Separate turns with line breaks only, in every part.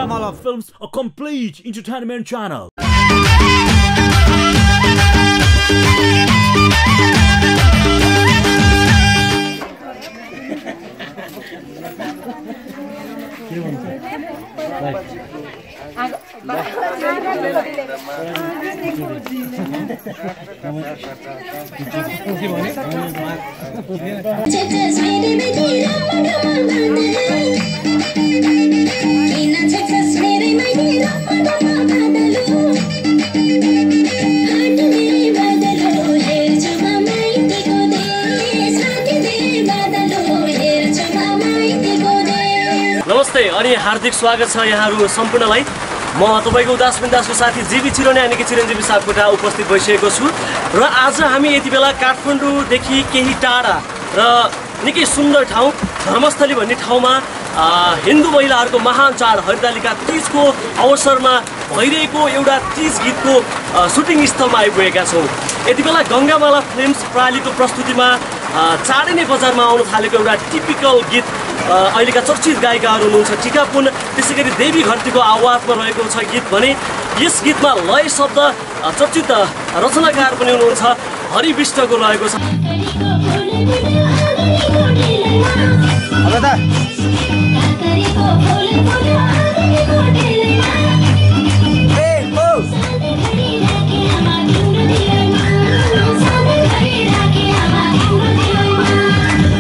Gangamala Films, a complete entertainment channel.
नमस्ते अनि हार्दिक स्वागत छ यहाँहरु सम्पूर्णलाई। म तपाईको उदास बिन्दासको साथी जीवी चिरने यानी कि चिरञ्जीवी सापकोटा उपस्थित भइसकेको छु र आज हामी यति बेला काठमाडौँदेखि केही टाढा र निकै सुन्दर ठाउँ धर्मस्थली भन्ने ठाउँमा हिन्दू महिलाहरूको महान चाड हरितालिका तीजको अवसरमा भइरहेको एउटा तीज गीतको सुटिङ स्थलमा आइपुगेका छौँ। यति बेला गङ्गामाला फिल्म्स प्रालीको प्रस्तुतिमा चाँडै नै बजारमा आउन थालेको एउटा टिपिकल गीत अहिलेका चर्चित गायिकाहरू हुनुहुन्छ टिकापुन, त्यसैगरी देवी घरतीको आवाजमा रहेको छ गीत भने यस गीतमा लय शब्द चर्चित रचनाकार पनि हुनुहुन्छ हरि विष्टको रहेको छ।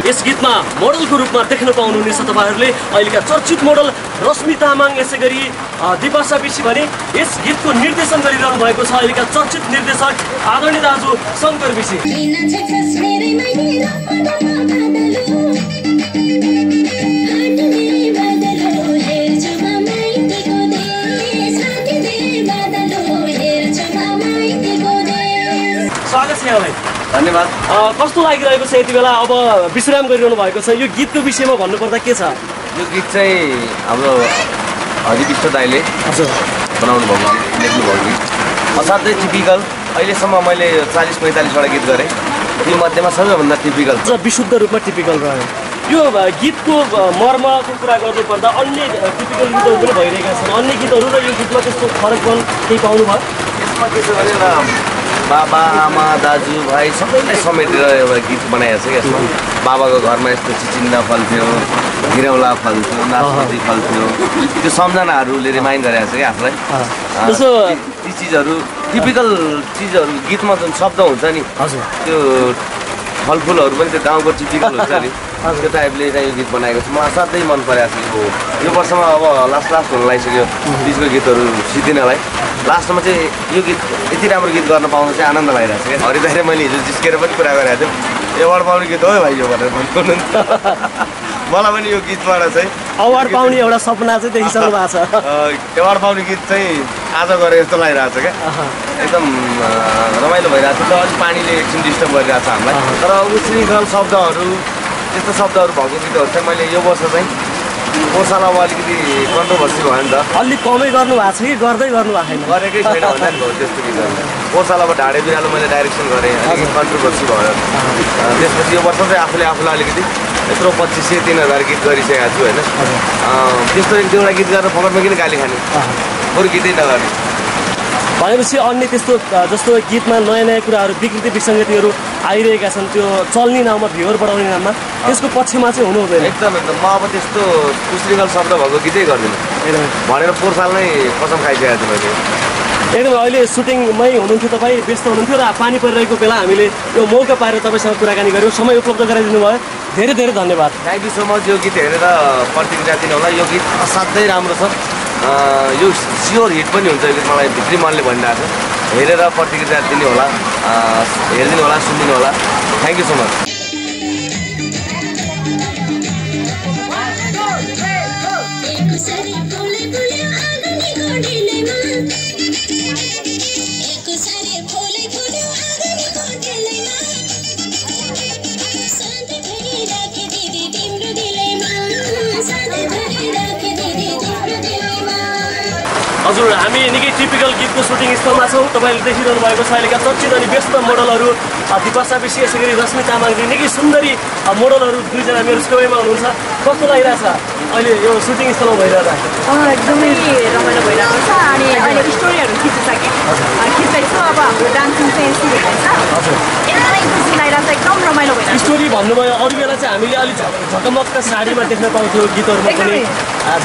यस गीतमा मोडलको रूपमा देख्न पाउनुहुनेछ तपाईहरुले अहिलेका चर्चित मोडल रश्मि तामाङ, यसैगरी दिपाशा बिसी भने यस गीतको निर्देशन गरिरहनु भएको छ अहिलेका चर्चित निर्देशक आदरणीय दाजु शङ्कर बिसी। स्वागत छ यहाँलाई।
धन्यवाद।
कस्तो लागिरहेको छ यति बेला अब विश्राम गरिरहनु भएको छ? यो गीतको विषयमा भन्नुपर्दा के छ?
यो गीत चाहिँ हाम्रो हरि विष्ट दाइले बनाउनु भएको लेख्नु भएको गीत असाध्यै टिपिकल। अहिलेसम्म मैले 40-45वटा गीत गरेँ, त्यो मध्येमा सबैभन्दा टिपिकल
विशुद्ध रूपमा टिपिकल रह्यो। यो गीतको मर्मको कुरा गर्दै पर्दा अन्य टिपिकल गीतहरू पनि भइरहेका छन्, अन्य गीतहरू र यो गीतमा त्यस्तो फरकपन केही पाउनु भयो?
यसमा के छ भने बाबा आमा दाजुभाइ सबैलाई समेटेर एउटा गीत बनाएको छ। यसमा बाबाको घरमा यस्तो चिचिन्डा फल्थ्यो, घिरौला फल्थ्यो, नासपति फल्थ्यो, त्यो सम्झनाहरूले रिमाइन्ड गरेको छ कि आफूलाई। ती चिजहरू टिपिकल चिजहरू गीतमा जुन शब्द हुन्छ नि त्यो फलफुलहरू पनि त्यो गाउँको टिपिकल हुन्छ नि त्यो टाइपले चाहिँ यो गीत बनाएको छ। मलाई असाध्यै मन परेको छ। यो वर्षमा अब लास्ट हुन लागिसक्यो तिजको गीतहरू सिद्धिनलाई। लास्टमा चाहिँ यो गीत यति राम्रो गीत गर्न पाउनु चाहिँ आनन्द लागिरहेको छ क्या। हरिदाइले मैले हिजो जिस्केर पनि कुरा गरेको थिएँ, एवार्ड पाउने गीत हो भाइ यो भनेर भन्नु। मलाई पनि यो गीतबाट चाहिँ
अवार्ड पाउने एउटा सपना चाहिँ देखिसक्नु भएको छ।
एवार्ड पाउने गीत चाहिँ आज गरे जस्तो लागिरहेको छ क्या। एकदम रमाइलो भइरहेको छ। अलिक पानीले एकछिन डिस्टर्ब गरिरहेको छ हामीलाई, तर उश्रृङ्खल शब्दहरू त्यस्तो शब्दहरू भएको गीतहरू चाहिँ मैले यो वर्ष चाहिँ पोसाला अब अलिकति कन्ट्रोभर्सी भयो नि त।
अलिक कमै गर्नु भएको छ कि गर्दै गर्नु भएको छैन?
गरेकै छैन भन्दा नि भयो त्यस्तो गीतहरू। पोसालामा ढाडे बिरालो मैले डाइरेक्सन गरेँ, अलिकति कन्ट्रोभर्सी भयो। त्यसपछि यो वर्ष चाहिँ आफूलाई अलिकति यत्रो 2500-3000 गीत गरिसकेको छु होइन। त्यस्तो एक दुईवटा गीत गरेर फकटमा किन गाली खाने, अरू गीतै नगर्ने
भनेपछि अन्य त्यस्तो जस्तो गीतमा नयाँ कुराहरू विकृति विसङ्गतिहरू आइरहेका छन्, त्यो चल्ने नाममा भ्युअर बढाउने नाममा त्यसको पक्षमा चाहिँ हुनु हुँदैन।
एकदम म अब त्यस्तो उश्रृङ्खल शब्द भएको गीतै गर्दिनँ भनेर पोहोर साल नै कसम खाइसकेको छु मैले।
एकदम अहिले सुटिङमै हुनुहुन्थ्यो तपाईँ, व्यस्त हुनुहुन्थ्यो र पानी परिरहेको बेला हामीले यो मौका पाएर तपाईँसँग कुराकानी गऱ्यौँ, समय उपलब्ध गराइदिनु भयो, धेरै धेरै धन्यवाद।
Thank you so much. यो गीत हेरेर प्रतिक्रिया दिनु होला। यो गीत असाध्यै राम्रो छ, यो स्योर हिट पनि हुन्छ। यो गीत मलाई भित्री मनले भनिरहेको छ, हेरेर प्रतिक्रिया दिनु होला, हेरिदिनु होला, सुनिदिनु होला। Thank you so much.
हजुर हामी निकै टिपिकल गीतको सुटिङ स्थलमा छौँ। तपाईँले देखिरहनु भएको छ अहिलेका चर्चित अनि व्यस्त मोडलहरू दिपासा विषय यसै गरी रश्मि तामाङले निकै सुन्दरी मोडलहरू दुईजना मेरो छेउमा हुनुहुन्छ। कस्तो लागिरहेछ अहिले यो सुटिङ स्थलमा भइरहँदा?
एकदमै रमाइलो भइरहेको छ अनि अहिले स्टोरीहरू खिचिसकेँ खिच्दैछु। अब हाम्रो डान्सिङ चाहिँ सुरु भइन्छ। एकदमै खुसी लागिरहेको छ, एकदम रमाइलो भइरहेको छ।
स्टोरी भन्नुभयो अरू बेला चाहिँ हामीले अलिक झकमक्क साडीमा देख्न पाउँथ्यौँ गीतहरूमा पनि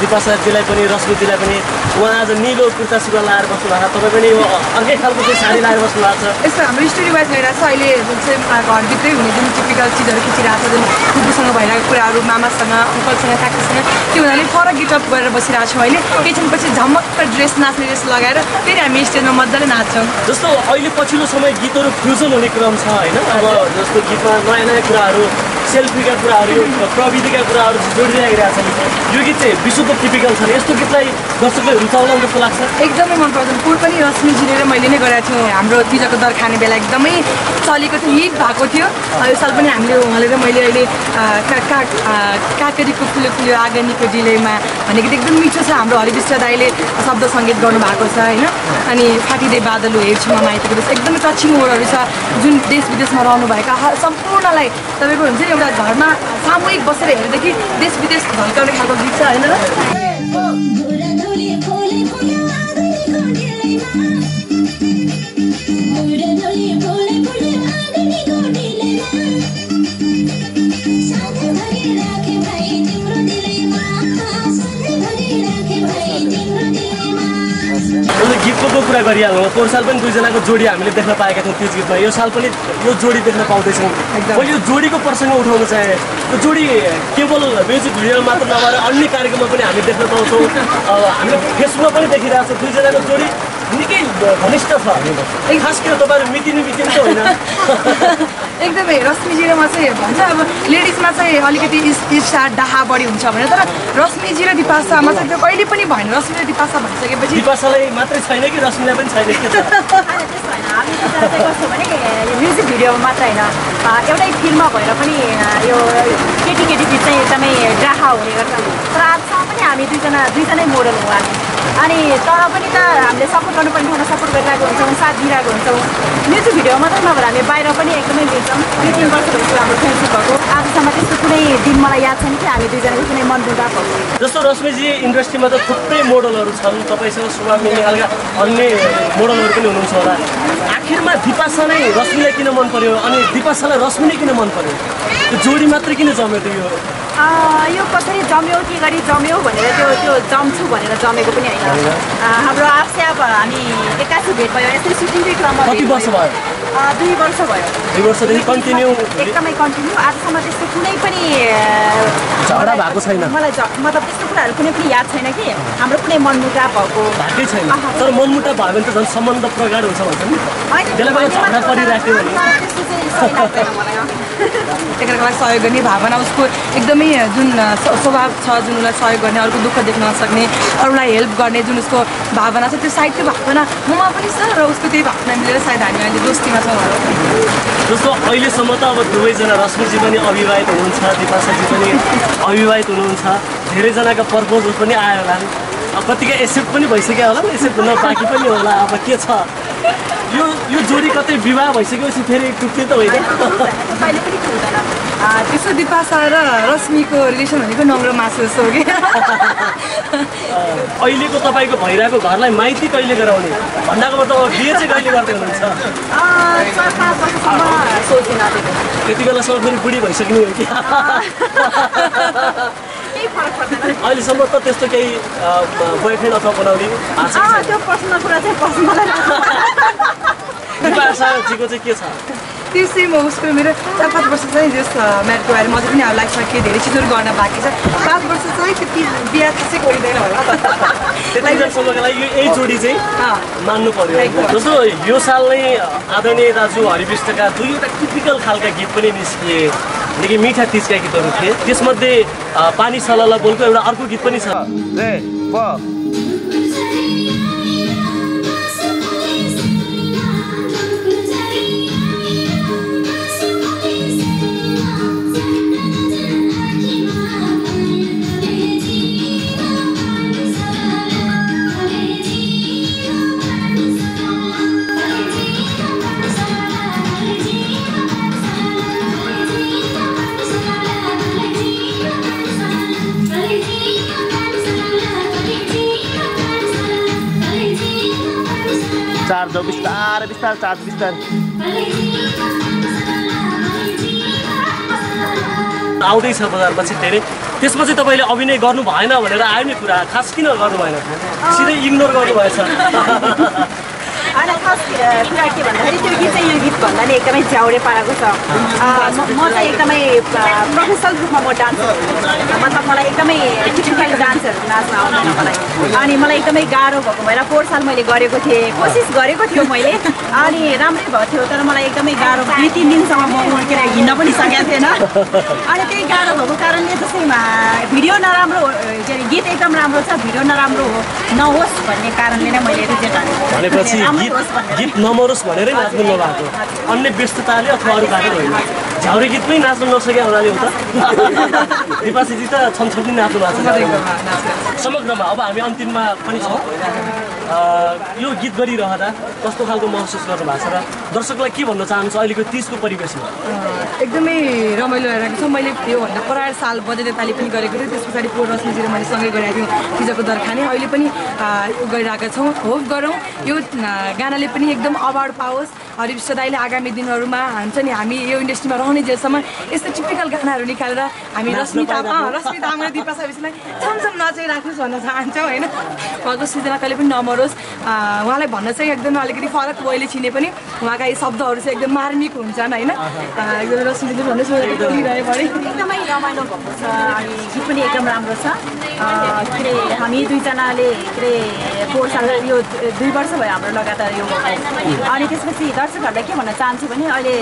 दिपासाजीलाई पनि रश्मिजीलाई पनि। उहाँ आज निलो कुर्ता सुरुवाल लाएर बस्नु भएको छ, तपाईँ पनि अर्कै खालको चाहिँ साडी लाएर बस्नु भएको छ।
यस्तो हाम्रो स्टोरी वाइज भइरहेको छ। अहिले जुन चाहिँ घरभित्रै हुने जुन टिपिकल चिजहरू खिचिरहेको छ, जुन फुपूसँग भइरहेको कुराहरू, मामासँग, अङ्कलसँग, काकीसँग, त्यो हुनाले फरक गेटअप गरेर बसिरहेको छौँ। अहिले एकछिनपछि झमक्क ड्रेस नाच्ने ड्रेस लगाएर फेरि हामी स्टेजमा मजाले नाच्छौँ।
जस्तो अहिले पछिल्लो समय गीतहरू फ्युजन हुने क्रम छ होइन? अब जस्तो गीतमा नयाँ नयाँ कुराहरू, सेल्फीका कुराहरू, प्रविधिका कुराहरू जोडिरहेको छन्। यो गीत चाहिँ विशुद्ध टिपिकल छ। यस्तो गीतलाई दर्शकले रुचाउला जस्तो लाग्छ।
एकदमै मन पर्छ। पुर पनि रश्मिजीले र मैले नै गरेको थियौँ। हाम्रो तिजको दर खाने बेला एकदमै चलेको थियो, हिट भएको थियो। यो साल पनि हामीले उहाँले र मैले अहिले काकरीको फुल्यो फुल्यो आँगनीको डिलेमा भन्ने गीत एकदम मिठो छ। हाम्रो हरिविष्ट दाईले शब्द सङ्गीत गर्नुभएको छ होइन। अनि फाटिदे बादल हेर्छु म माइतीको देश, एकदमै टचिङ वर्डहरू छ। जुन देश विदेशमा रहनुभएका सम्पूर्णलाई तपाईँको हुन्छ नि एउटा घरमा सामूहिक बसेर हेर्दाखेरि देश विदेश झल्काउने खालको गीत छ होइन र?
गीतको कुरा गरिहाल्नु। पोहोर साल पनि दुईजनाको जोडी हामीले देख्न पाएका थियौँ तिज गीतमा। यो साल पनि यो जोडी देख्न पाउँदैछौँ। मैले यो जोडीको प्रसङ्ग उठाउन चाहेँ। यो जोडी केवल म्युजिक भिडियो मात्र नभएर अन्य कार्यक्रममा पनि हामी देख्न पाउँछौँ। हामीले फेसबुकमा पनि देखिरहेको छौँ दुईजनाको जोडी निकै घनिष्ठ छ। खास गरेर तपाईँहरू मितिनु त होइन?
एकदमै रश्मिजी र म चाहिँ भन्छ अब लेडिजमा चाहिँ अलिकति ईर्ष्या डाहा बढी हुन्छ भने, तर रश्मिजी र दिपासामा चाहिँ त्यो कहिले पनि भएन। रश्मि र दिपासा भइसकेपछि
दिपासालाई मात्रै छैन कि रश्मिलाई पनि छैन?
हामी कस्तो भने म्युजिक भिडियोमा मात्र होइन, एउटै फिल्ममा भएर पनि यो केटी केटी बिच चाहिँ एकदमै डाहा हुने गर्छ। तर आजसम्म पनि हामी दुईजनै मोडल हो हामी। अनि तर पनि त हामीले सपोर्ट गर्नुपर्ने ठाउँमा सपोर्ट गरिरहेको हुन्छौँ, साथ दिइरहेको हुन्छौँ। म्युजिक भिडियो मात्रै नभएर हामी बाहिर पनि एकदमै मिल्छौँ। 2-3 वर्ष भइसक्यो हाम्रो फ्रेन्डसिप भएको। आजसम्म त्यस्तो कुनै दिन मलाई याद छैन कि हामी दुईजनाको कुनै मनमुटाव भएको।
जस्तो रश्मिजी इन्डस्ट्रीमा त थुप्रै मोडलहरू छन्, तपाईँसँग सुभाष मिल्ने खालका अन्य मोडलहरू पनि हुनुहुन्छ होला। आखिरमा दिपासा नै रश्मिलाई किन मन पर्यो अनि दिपासालाई रश्मिले किन मन पर्यो? त्यो जोडी मात्रै किन जम्यो त?
यो कसरी जम्यो के गरी जम्यो भनेर त्यो जम्छु भनेर जमेको पनि होइन। हाम्रो आफै अब हामी 81 भेट भयो यसरी सुटिङकै क्रममा।
कति वर्ष भयो?
2 वर्ष भयो।
2 वर्षदेखि कन्टिन्यू?
एकदमै कन्टिन्यू। आजसम्म त्यस्तो कुनै पनि
झगडा भएको छैन?
मलाई मतलब त्यस्तो कुराहरू कुनै पनि याद छैन कि हाम्रो कुनै मनमुटाव
भएकै छैन। तर मनमुटाव भयो भने त झन् सम्बन्ध प्रगाढ हुन्छ भन्छ नि? बेला बेला झगडा परिराख्यो भने
एकअर्कालाई सहयोग गर्ने भावना, उसको एकदमै जुन स्वभाव छ, जुन उसलाई सहयोग गर्ने, अरूको दुःख देख्न नसक्ने, अरूलाई हेल्प गर्ने जुन उसको भावना छ, त्यो सायद त्यो भावना ममा पनि छ र उसको त्यही भावना मिलेर सायद हामी अहिले दोस्तीमा छौँ।
जस्तो अहिलेसम्म त अब दुवैजना रश्मिजी पनि अविवाहित हुनुहुन्छ, दिपासाजी पनि अविवाहित हुनुहुन्छ। धेरैजनाका प्रपोजल पनि आयो होला, कतिका एक्सेप्ट पनि भइसक्यो होला, एक्सेप्ट हुन बाँकी पनि होला। अब के छ यो जोडी कतै विवाह भइसकेपछि फेरि टुट्ने त होइन?
त्यसो दिपासा र रश्मिको रिलेसन भनेको नङ्ग्रो मासु जस्तो हो कि।
अहिलेको तपाईँको भइरहेको घरलाई माइती कहिले गराउने भन्दाको मतलब बिहे चाहिँ कहिले गर्दै हुनुहुन्छ?
4-5 वर्षसम्म सोचिन।
त्यति बेलासम्म फेरि बुढी भइसक्ने हो कि? अहिलेसम्म त त्यस्तो केही बोयफ्रेन्ड अथवा बनाउने
त्यो पर्सनल कुरा चाहिँ पर्सनल।
दिपासाजीको चाहिँ के छ?
त्यो चाहिँ म उसको मेरो 4-5 वर्ष चाहिँ जस म्यारिड भएर मजा पनि अब लागिसकेँ। धेरै चिजहरू गर्न बाँकी छ। 5 वर्ष चाहिँ त्यति बिहा चाहिँ गरिँदैन होला।
त्यति बेलासम्मको लागि यही जोडी चाहिँ मान्नु पर्यो। जस्तो यो साल नै आदरणीय दाजु हरिविष्टका दुईवटा टिपिकल खालका गीत पनि निस्किए, निकै मिठा तिजका गीतहरू थिए। त्यसमध्ये पानी सलला बोलको एउटा अर्को गीत पनि छ।
बिस्तार जाऊ बिस्तार बिस्तार चार्ज बिस्तार
आउँदैछ बजारमा छिट्टै नै त्यसपछि तपाईँले अभिनय गर्नु भएन भनेर आयो नि कुरा खास किन गर्नु भएन सिधै इग्नोर गर्नुभएछ
अनि खास कुरा के भन्दाखेरि त्यो गीत चाहिँ यो गीतभन्दा नि एकदमै झ्याउरे पारेको छ म चाहिँ एकदमै प्रोफेसनल रूपमा म डान्सर मतलब मलाई एकदमै टिपिकल डान्सहरू नाच्न आउँदैन मलाई अनि मलाई एकदमै गाह्रो भएको भएर 4 साल मैले गरेको थिएँ कोसिस गरेको थियो मैले अनि राम्रै भएको थियो तर मलाई एकदमै गाह्रो 2-3 दिनसम्म म उर्केर हिँड्न पनि सकेको थिएन अनि त्यही गाह्रो भएको कारणले जस्तै भिडियो नराम्रो के अरे गीत एकदम राम्रो छ भिडियो नराम्रो नहोस् भन्ने कारणले नै मैले रिजेक्ट
भनेपछि गीत नमरोस् भनेरै नाच्नु नभएको अन्य व्यस्तताले अथवा अरू कारण होइन झ्याउरे गीत पनि नाच्नु नसके हुनाले हो त दिपासीजी त छमछमी नाच्नु भएको छ समग्रमा अब हामी अन्तिममा पनि छौँ यो गीत गरिरहँदा कस्तो खालको महसुस गर्नु भएको छ र दर्शकलाई के भन्न चाहनुहुन्छ अहिलेको 30को परिवेशमा
एकदमै रमाइलो भइरहेको छ मैले योभन्दा प्रायः साल बजे नेपाली पनि गरेको थिएँ त्यस पछाडि पोहोर रश्मिजी र मैले सँगै गरेको थियौँ तिजको दर खाने अहिले पनि गरिरहेका छौँ होप गरौँ यो गानाले पनि एकदम अवार्ड पाओस् हरिविष्ट दाइले आगामी दिनहरूमा हुन्छ नि हामी यो इन्डस्ट्रीमा रहने जेलसम्म यस्तो टिपिकल गानाहरू निकालेर हामी रश्मि तामाङ र दिपा साविसलाई छमछम नचाइराख्नुहोस् भन्न चाहन्छौँ होइन उहाँको सृजना कहिले पनि नमरोस् उहाँलाई भन्न चाहिँ एकदम अलिकति फरक वैले छिने पनि उहाँका यी शब्दहरू चाहिँ एकदम मार्मिक हुन्छन् होइन एकदम रश्मिले भन्नुहोस्
एकदमै रमाइलो भएको छ अनि गीत पनि एकदम राम्रो छ के अरे हामी दुईजनाले के अरे 4 साल यो 2 वर्ष भयो हाम्रो लगातार यो अनि त्यसपछि दर्शकहरूलाई के भन्न चाहन्छु भने अहिले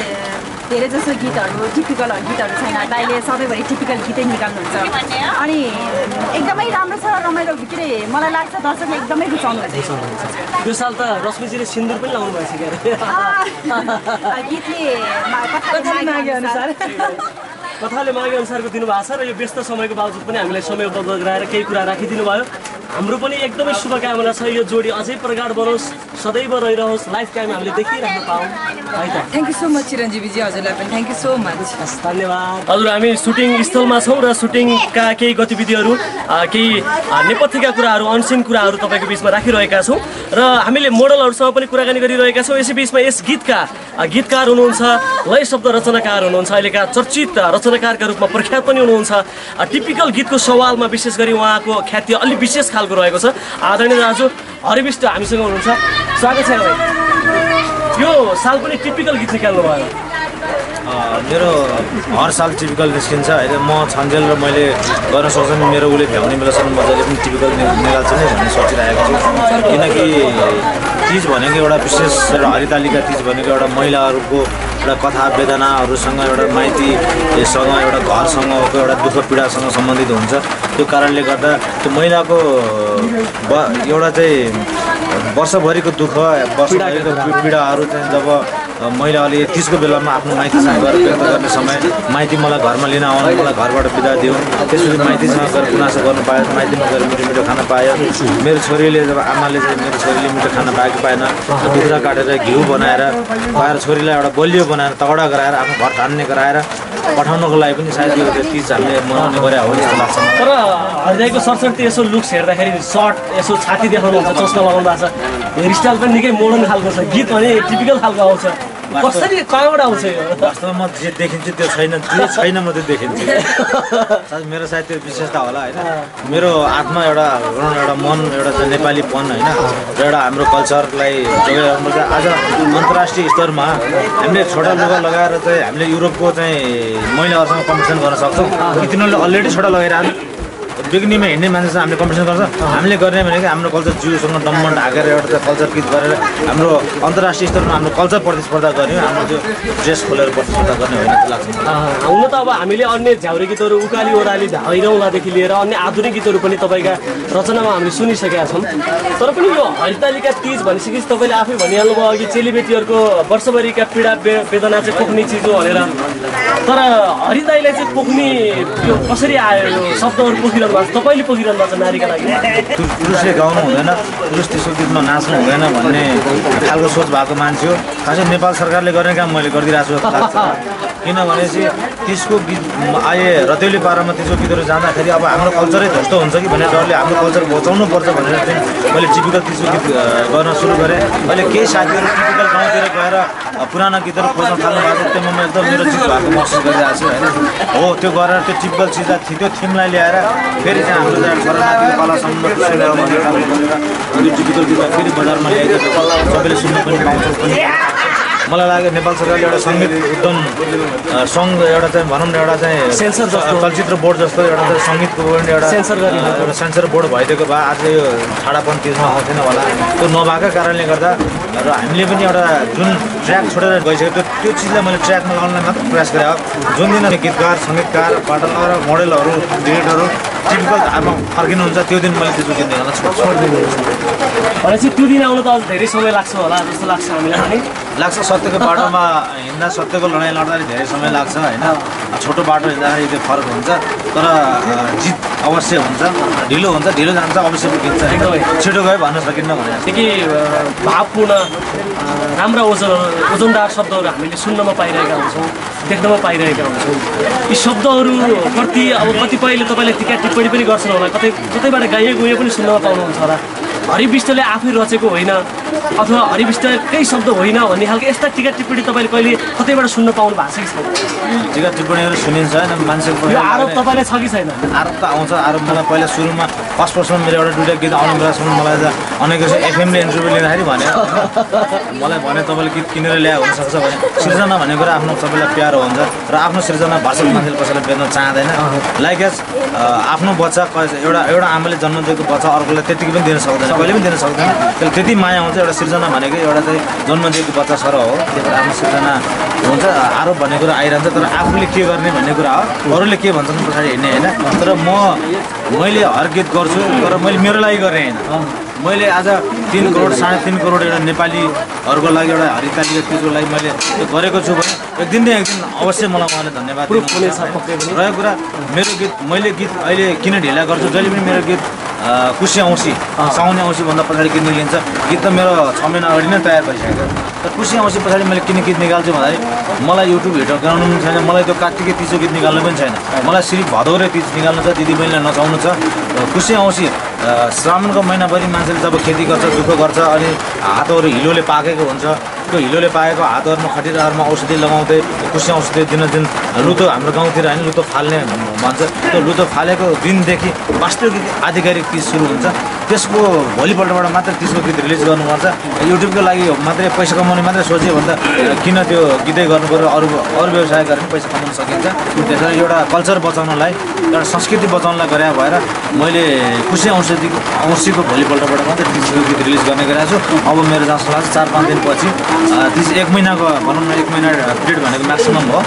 धेरै जसो गीतहरू टिपिकल गीतहरू छैन दाइले सधैँभरि टिपिकल गीतै निकाल्नुहुन्छ अनि एकदमै राम्रो छ रमाइलो के अरे मलाई लाग्छ दर्शकले एकदमै रुचाउनुहुन्छ
यो साल त रश्मिजीले सिन्दुर पनि लाउनु भएछ
गीतले
कथाले मागे अनुसारको दिनुभएको छ र यो व्यस्त समयको बावजुद पनि हामीलाई समय उपलब्ध गराएर केही कुरा राखिदिनु भयो हाम्रो पनि एकदमै शुभकामना छ यो जोडी अझै प्रगाढ बनोस् सदैव रहिरहोस् लाइफ टाइम हामीले देखिराख्न पाऊँ है त
थ्याङ्क यू सो मच चिरञ्जीवीजी हजुरलाई पनि थ्याङ्क यू सो मच
धन्यवाद हजुर हामी सुटिङ स्थलमा छौँ र सुटिङका केही गतिविधिहरू केही नेपथ्यका कुराहरू अनसिन कुराहरू तपाईँको बिचमा राखिरहेका छौँ र हामीले मोडलहरूसँग पनि कुराकानी गरिरहेका छौँ यसै बिचमा यस गीतका गीतकार हुनुहुन्छ लय शब्द रचनाकार हुनुहुन्छ अहिलेका चर्चित रचनाकारका रूपमा प्रख्यात पनि हुनुहुन्छ टिपिकल गीतको सवालमा विशेष गरी उहाँको ख्याति अलि विशेष खालको रहेको छ आदरणीय दाजु हरिविष्ट हामीसँग हुनुहुन्छ स्वागत छ यो साल पनि टिपिकल गीत निकाल्नु भयो
मेरो हर साल टिपिकल निस्किन्छ होइन म छन्जेल र मैले गर्न सक्छु नि मेरो उसले भ्याउने बेलासम्म मजाले पनि टिपिकल निकाल्छ नि भन्ने सोचिरहेको छु किनकि तिज भनेको एउटा विशेष एउटा हरितालिका तिज भनेको एउटा महिलाहरूको एउटा कथा वेदनाहरूसँग एउटा माइतीसँग एउटा घरसँगको एउटा दुःख पीडासँग सम्बन्धित हुन्छ त्यो कारणले गर्दा त्यो महिलाको एउटा चाहिँ वर्षभरिको दुःख वर्षभरिको पीडाहरू चाहिँ जब महिलाले तिजको बेलामा आफ्नो माइतीसँग गएर व्यक्त गर्ने समय माइती मलाई घरमा लिन आउनु मलाई घरबाट बिदा दियो त्यसपछि माइतीसँग गएर गुनासो गर्नु पायो माइतीमा गएर मिठो मिठो खान पायो मेरो छोरीले जब आमाले चाहिँ मेरो छोरीले मिठो खान पाएको पाएन कुखुरा काटेर घिउ बनाएर खुवाएर छोरीलाई एउटा बलियो बनाएर तगडा गराएर आफ्नो घर ठान्ने गराएर पठाउनको लागि पनि सायद यो तिज हामीले मनाउने गरे हो जस्तो लाग्छ
तर हरिदाईको सरसर्ती यसो लुक्स हेर्दाखेरि सर्ट यसो छाती देखाउनुहुन्छ चस्मा लगाउनु भएको छ हेयरस्टाइल पनि निकै मोडर्न खालको छ गीत भने टिपिकल खालको आउँछ कसरी कहाँबाट आउँछ यो
वास्तवमा म जे देखिन्छु त्यो छैन म त्यो देखिन्छु मेरो सायद त्यो विशेषता होला होइन मेरो आत्मा एउटा मन एउटा चाहिँ नेपालीपन होइन र एउटा हाम्रो कल्चरलाई जोगाइराख्नु आज अन्तर्राष्ट्रिय स्तरमा हामीले छोटा लुगा लगाएर चाहिँ हामीले युरोपको चाहिँ महिलाहरूसँग कम्पिटिसन गर्न सक्छौँ कि तिनीहरूले अलरेडी छोटा लगाइरहनु बिग्नीमा हिँड्ने मान्छेसँग हामीले कम्पिटिसन गर्छ हामीले गर्ने भनेको हाम्रो कल्चर जिउसँग डम्बन ढाकेर एउटा कल्चर गीत गरेर हाम्रो अन्तर्राष्ट्रिय स्तरमा हाम्रो कल्चर प्रतिस्पर्धा गर्ने हाम्रो त्यो ड्रेस खोलेर प्रतिस्पर्धा गर्ने होइन जस्तो लाग्छ
हुन त अब हामीले अन्य झ्याउरे गीतहरू उकाली ओह्राली हैरौँलादेखि लिएर अन्य आधुनिक गीतहरू पनि तपाईँका रचनामा हामीले सुनिसकेका छौँ तर पनि यो हरितालिका तिज भनिसकेपछि तपाईँले आफै भनिहाल्नुभयो अघि चेलीबेटीहरूको वर्षभरिका पीडा वेदना चाहिँ पोख्ने चिज हो भनेर तर हरिदाईलाई चाहिँ पोख्ने यो कसरी आयो यो शब्दहरू पोखिरहनु तपाईँले पोखिरहनु भएको छ नारीका लागि
पुरुषले गाउनु हुँदैन पुरुष त्यसको गीतमा नाच्नु हुँदैन भन्ने खालको सोच भएको मान्छे हो खासै नेपाल सरकारले गर्ने काम मैले गरिदिरहेको छु जस्तो लाग्छ किनभनेपछि त्यसको गीत आए रतेली पारामा त्यसको गीतहरू जाँदाखेरि अब हाम्रो कल्चरै ध्वस्त हुन्छ कि भन्ने डरले हाम्रो कल्चर बचाउनु पर्छ भनेर चाहिँ मैले टिपिकल त्यसको गीत गर्न सुरु गरेँ। अहिले केही साथीहरू टिपिकल गाउँतिर गएर पुराना गीतहरू खोज्न थाल्नु भएको त्योमा म एकदम मेरो जित भएको महसुस गरिरहेको छु होइन। हो त्यो गरेर त्यो टिपिकल चिजलाई त्यो थिमलाई ल्याएर फेरि चाहिँ हाम्रो चाहिँ छोरानातिको कलासम्म त्यो टिपिकल गीतलाई फेरि बजारमा ल्याइदिएको सबैले सुन्न पनि पाउँछौँ पनि। मलाई लाग्यो नेपाल सरकारले एउटा सङ्गीत उद्यम सङ्घ एउटा चाहिँ भनौँ न एउटा चाहिँ
सेन्सर
चलचित्र बोर्ड जस्तो एउटा चाहिँ सङ्गीतको एउटा सेन्सर बोर्ड भइदिएको भए आज यो ठाडापन तिजमा आउँथेन होला। त्यो नभएको कारणले गर्दा र हामीले पनि एउटा जुन ट्र्याक छोडेर गइसक्यो त्यो चिजलाई मैले ट्र्याकमा लगाउनलाई मात्र प्रयास गरेँ। जुन दिन गीतकार सङ्गीतकार पाटलर मोडेलहरू डिरेक्टरहरू टिपिकल धारमा फर्किनुहुन्छ त्यो दिन मैले त्यसको गीत निकाल्न छोडिदिनु
भनेपछि त्यो दिन आउनु त अझ धेरै समय लाग्छ होला जस्तो लाग्छ हामीलाई पनि।
लाग्छ सत्यको बाटोमा हिँड्दा सत्यको लडाइँ लड्दाखेरि धेरै समय लाग्छ होइन। छोटो बाटो हिँड्दाखेरि त्यो फरक हुन्छ तर जित अवश्य हुन्छ। ढिलो हुन्छ ढिलो जान्छ अवश्य पुगिन्छ एकदमै छिटो गयो भन्न सकिन्न भने
कि भावपूर्ण राम्रा ओजनदार शब्दहरू हामीले सुन्नमा पाइरहेका हुन्छौँ देख्नमा पाइरहेका हुन्छौँ। यी शब्दहरूप्रति अब कतिपयले तपाईँले टिका टिप्पणी पनि गर्छन् होला कतैबाट गाइएको उयो पनि सुन्नमा पाउनुहुन्छ होला। हरि विष्टले आफै रचेको होइन अथवा हरि विष्टकै शब्द होइन भन्ने खालको यस्ता टिका टिप्पणी तपाईँले कहिले कतैबाट सुन्न पाउनु भएको छ कि छैन?
टिका टिप्पणीहरू सुनिन्छ होइन मान्छेको
आरोप तपाईँलाई छ कि छैन?
आरोप त आउँछ। आरोप मलाई पहिला सुरुमा फर्स्ट पर्सनमा मेरो एउटा दुइटा गीत आउने बेलासम्म मलाई अनेक एफएमले इन्टरभ्यू लिँदाखेरि भने मलाई भने तपाईँले गीत किनेर ल्याए हुनसक्छ भने सृजना भन्ने कुरा आफ्नो सबैलाई प्यारो हुन्छ र आफ्नो सृजना भाषा मान्छेले कसैलाई बेच्न चाहँदैन। लाइक एज आफ्नो बच्चा एउटा आमाले जन्म दिएको बच्चा अर्कोलाई त्यतिकै पनि दिन सक्दैन कहिले पनि दिन सक्दैन। त्यसले त्यति माया हुन्छ एउटा सृजना भनेको एउटा चाहिँ जन्म दिएको बच्चा सर हो। त्यही भएर आफ्नो सृजना हुन्छ। आरोप भन्ने कुरा आइरहन्छ तर आफूले के गर्ने भन्ने कुरा हो। अरूले के भन्छन् पछाडि हिँड्ने होइन। तर मैले हर गीत गर्छु तर मैले मेरो लागि गरेँ होइन। मैले आज 3 करोड 3.5 करोड एउटा नेपालीहरूको लागि एउटा हरितालिका तिजको लागि मैले गरेको छु भने एक दिन अवश्य मलाई उहाँले धन्यवाद दिनुहुन्छ। रहेको कुरा मेरो गीत मैले गीत अहिले किन ढिला गर्छु जहिले पनि मेरो गीत कुशे औँसी साउने औँसी भन्दा पछाडि गीत निक्लिन्छ। गीत त मेरो 6 महिना अगाडि नै तयार भइसकेको तर कुशे औँसी पछाडि मैले किन गीत निकाल्छु भन्दाखेरि मलाई युट्युब हिट गराउनु पनि छैन। मलाई त्यो कार्तिके तिजको गीत निकाल्नु पनि छैन। मलाई सिर्फ भदौरे तिज निकाल्नु छ दिदी बहिनीलाई नचाउनु छ। कुशे औँसी श्रावणको महिनाभरि मान्छेले जब खेती गर्छ दुःख गर्छ अनि हातहरू हिलोले पाकेको हुन्छ। त्यो हिलोले पाकेको हातहरूमा खटिराहरूमा औषधि लगाउँदै कुशे औषधि दिन लुतो हाम्रो गाउँतिर होइन लुतो फाल्ने भन्छ। त्यो लुतो फालेको दिनदेखि वास्तविक आधिकारिक तिज सुरु हुन्छ। त्यसको भोलिपल्टबाट मात्र तिजको गीत रिलिज गर्नुपर्छ। युट्युबको लागि मात्रै पैसा कमाउने मात्रै सोच्यो भने त किन त्यो गीतै गर्नु पर्यो। अरू व्यवसाय गरेर पनि पैसा कमाउन सकिन्छ। त्यसरी एउटा कल्चर बचाउनलाई एउटा संस्कृति बचाउनलाई गरे भएर मैले कुशे औँसीको भोलिपल्टबाट मात्रै तिजको गीत रिलिज गर्ने गरेको छु। अब मेरो जस्तो लाग्छ 4-5 दिनपछि तिज 1 महिनाको भनौँ न 1 महिना पिरियड भनेको म्याक्सिमम हो।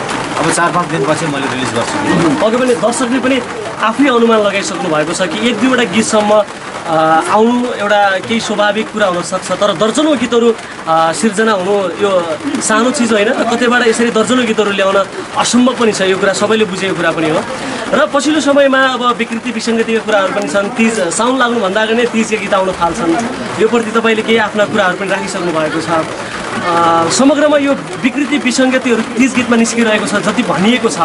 अब 4-5 दिनपछि मैले रिलिज गर्छु।
अघि पनि दर्शकले पनि आफै अनुमान लगाइसक्नु भएको छ कि 1-2वटा गीतसम्म आउनु एउटा केही स्वाभाविक कुरा हुनसक्छ तर दर्जनौँ गीतहरू सिर्जना हुनु यो सानो चिज होइन। कतैबाट यसरी दर्जनौँ गीतहरू ल्याउन असम्भव पनि छ। यो कुरा सबैले बुझेको कुरा पनि हो। र पछिल्लो समयमा अब विकृति विसङ्गतिका कुराहरू पनि छन्। तिज साउन लाग्नुभन्दा अगाडि नै तिजका गीत आउन थाल्छन्। यो प्रति तपाईँले केही आफ्ना कुराहरू पनि राखिसक्नु भएको छ। समग्रमा यो विकृति विसङ्गतिहरू तिज गीतमा निस्किरहेको छ जति भनिएको छ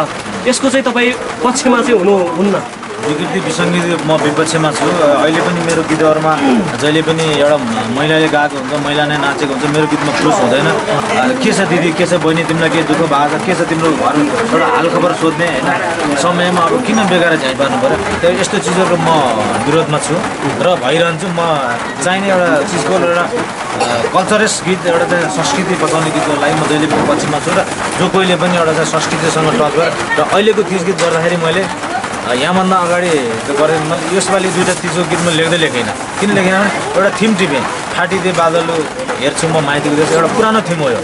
यसको चाहिँ तपाईँ पक्षमा चाहिँ हुनुहुन्न?
विकृति विसङ्गति म विपक्षमा छु। अहिले पनि मेरो गीतहरूमा जहिले पनि एउटा महिलाले गाएको हुन्छ महिला नै नाचेको हुन्छ। मेरो गीतमा पुरुष हुँदैन। के छ दिदी के छ बहिनी तिमीलाई के दुःख भएको छ के छ तिम्रो घर एउटा हालखबर सोध्ने होइन। समयमा अब किन बेकार झ्याइ पार्नु पऱ्यो। त्यो यस्तो चिजहरूको म विरोधमा छु र भइरहन्छु। म चाहिने एउटा चिजको एउटा कल्चरस गीत एउटा चाहिँ संस्कृति बचाउने गीतको लागि म जहिले पनि पक्षमा छु र जो कोहीले पनि एउटा चाहिँ संस्कृतिसँग टच गरेर र अहिलेको तिज गीत गर्दाखेरि मैले यहाँभन्दा अगाडि गरेँ। यसपालि 2टा तिजको गीत म लेख्दैन। किन लेखेन भने एउटा थिम टिपेँ फाटिदे बादलु हेर्छु म माइतीको देश एउटा पुरानो थिम हो यो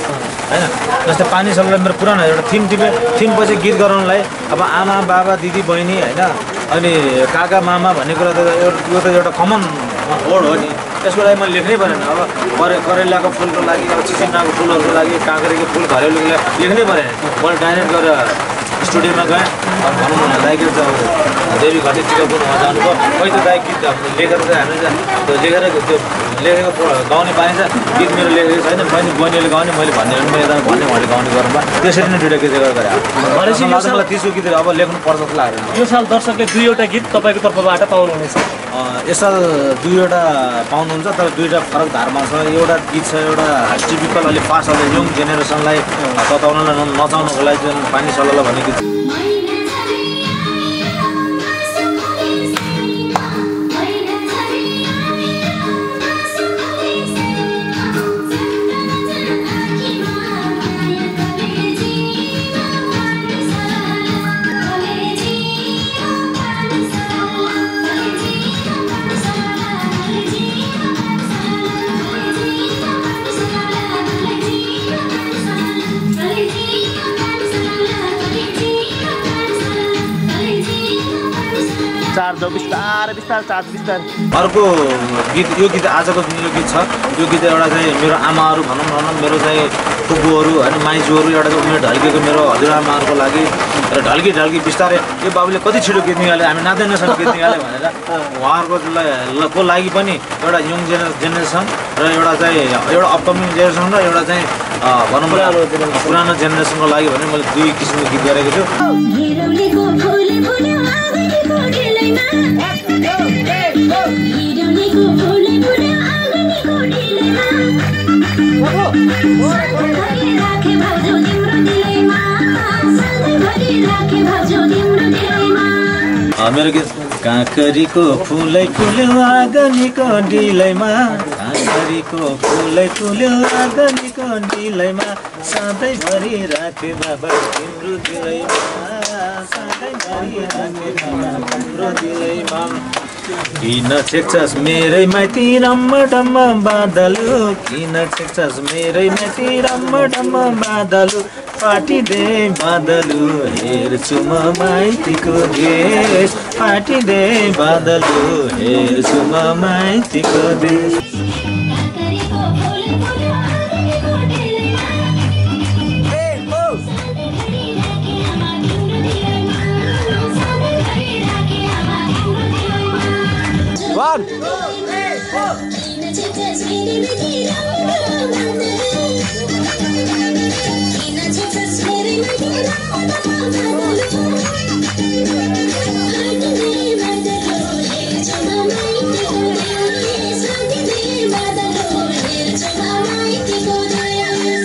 होइन। जस्तै पानी सबैलाई मेरो पुरानो एउटा थिम टिपेँ। थिमपछि गीत गराउनलाई अब आमा बाबा दिदी बहिनी होइन अनि काका मामा भन्ने कुरा त यो त एउटा कमन वर्ड हो नि। त्यसको लागि मैले लेख्नै परेन। अब करेलाको फुलको लागि अब चिचिन्डाको फुलहरूको लागि काँक्रेको फुल घरेलुको लागि लेख्नै परेन। मैले डाइरेक्ट गरेर स्टुडियोमा गएँ भनौँ न दाइको देवी घटी टिकापुर उहाँ जानुभयो खै त दाइ गीत लेखेर चाहिँ हामीले त्यो लेखेको गाउने बानी छ गीत मेरो लेखेको छैन बहिनीले गाउने मैले भन्ने मैले उहाँले गाउने गर्नुभयो त्यसरी नै दुईवटा गीत गरेँ भनेपछि मलाई 30को गीत अब लेख्नु पर्छ जस्तो लाग्यो
यो साल दर्शकले 2वटा गीत तपाईँको तर्फबाट पाउनुहुनेछ
यस साल 2वटा पाउनुहुन्छ तर 2टा फरक धारमा छ एउटा गीत छ एउटा टिपिकल अलि फास्ट अलि यङ जेनेरेसनलाई तताउनलाई नचाउनको लागि जुन पानी सलल भन्ने गीत
चार जाऊ बिस्तारै चार्ज बिस्तारै
अर्को गीत यो गीत आजको जुन यो गीत छ यो गीत एउटा चाहिँ मेरो आमाहरू भनौँ न मेरो चाहिँ फुपूहरू होइन माइजूहरू एउटा चाहिँ उमेर ढल्केको मेरो हजुरआमाहरूको लागि र ढल्की बिस्तारै यो बाबुले कति छिटो गीत निकाल्यो हामी नाच्दै नसक्ने गीत निकाल्यो भनेर उहाँहरूको लागि पनि एउटा यङ जेनेरेसन र एउटा चाहिँ एउटा अपकमिङ जेनेरेसन र एउटा चाहिँ भनौँ न पुरानो जेनेरेसनको लागि भने मैले 2 किसिमको गीत गरेको छु मेरो गीत काँकरीको फुलै फुल्यो आँगनीको डिलैमा काँकरीको फुलै फुल्यो आँगनीको डिलैमा सधैँभरि राखे बाबा तिम्रो दिलैमा सधैँभरि राखे बाबा तिम्रो दिलैमा किन छेक्छस् मेरै माइती रम्म डम्म बादलु किन छेक्छस् मेरै माइती रम्म डम्म बादलु पाटिदे बादलु हेर्छु म माइतीको देश पाटिदे बादलु हेर्छु म माइतीको देश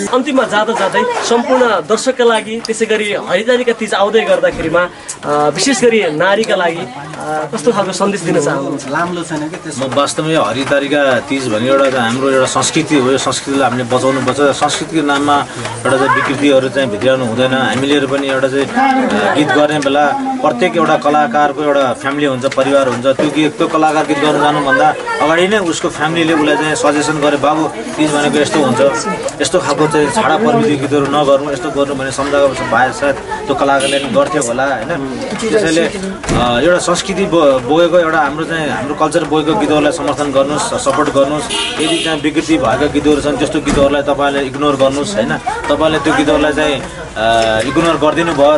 अन्तिममा जाँदै सम्पूर्ण दर्शकका लागि त्यसै गरी हरितालिका तीज आउँदै गर्दाखेरिमा विशेष गरी नारीका लागि कस्तो खालको सन्देश दिन चाहनुहुन्छ
राम्रो छैन के त्यसमा म वास्तवमा यो हरितालिका तीज भन्ने एउटा हाम्रो एउटा संस्कृति हो यो संस्कृतिलाई हामीले बचाउनु पर्छ संस्कृतिको नाममा एउटा चाहिँ विकृतिहरू चाहिँ भित्राउनु हुँदैन हामीले पनि एउटा चाहिँ गीत गर्ने बेला प्रत्येक एउटा कलाकारको एउटा फ्यामिली हुन्छ परिवार हुन्छ त्यो कलाकार गीत गर्न जानुभन्दा अगाडि नै उसको फ्यामिलीले उसलाई चाहिँ सजेसन गरे बाबु तीज भनेको यस्तो हुन्छ यस्तो खालको चाहिँ छाडा प्रविधि गीतहरू नगर्नु यस्तो गर्नु भने सम्झाएको भए सायद त्यो कलाकारले पनि गर्थ्यो होला होइन त्यसैले एउटा संस्कृति बोकेको एउटा हाम्रो कल्चर बोकेको गीतहरूलाई समर्थन गर्नुहोस् सपोर्ट गर्नुहोस् यदि चाहिँ विकृति भएका गीतहरू छन् त्यस्तो गीतहरूलाई तपाईँले इग्नोर गर्नुहोस् होइन तपाईँले त्यो गीतहरूलाई चाहिँ इग्नोर गरिदिनु भयो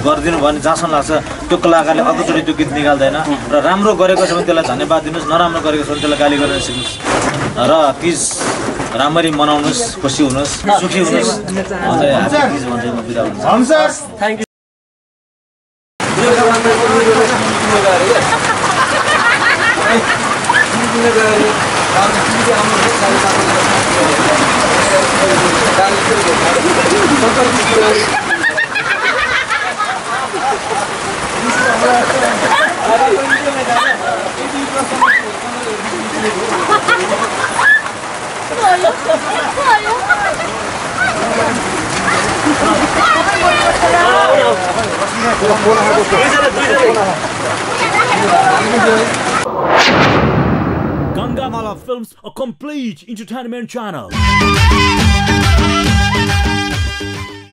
गरिदिनु भयो भने जहाँसम्म लाग्छ त्यो कलाकारले अर्कोचोटि त्यो गीत निकाल्दैन र राम्रो गरेको छ भने त्यसलाई धन्यवाद दिनुहोस् नराम्रो गरेको छ भने त्यसलाई गाली गर्न सिक्नुहोस् र तीज राम्ररी मनाउनुहोस् खुसी हुनुहोस् सुखी हुनुहोस्
thank you
Gangamala Films, a complete entertainment channel.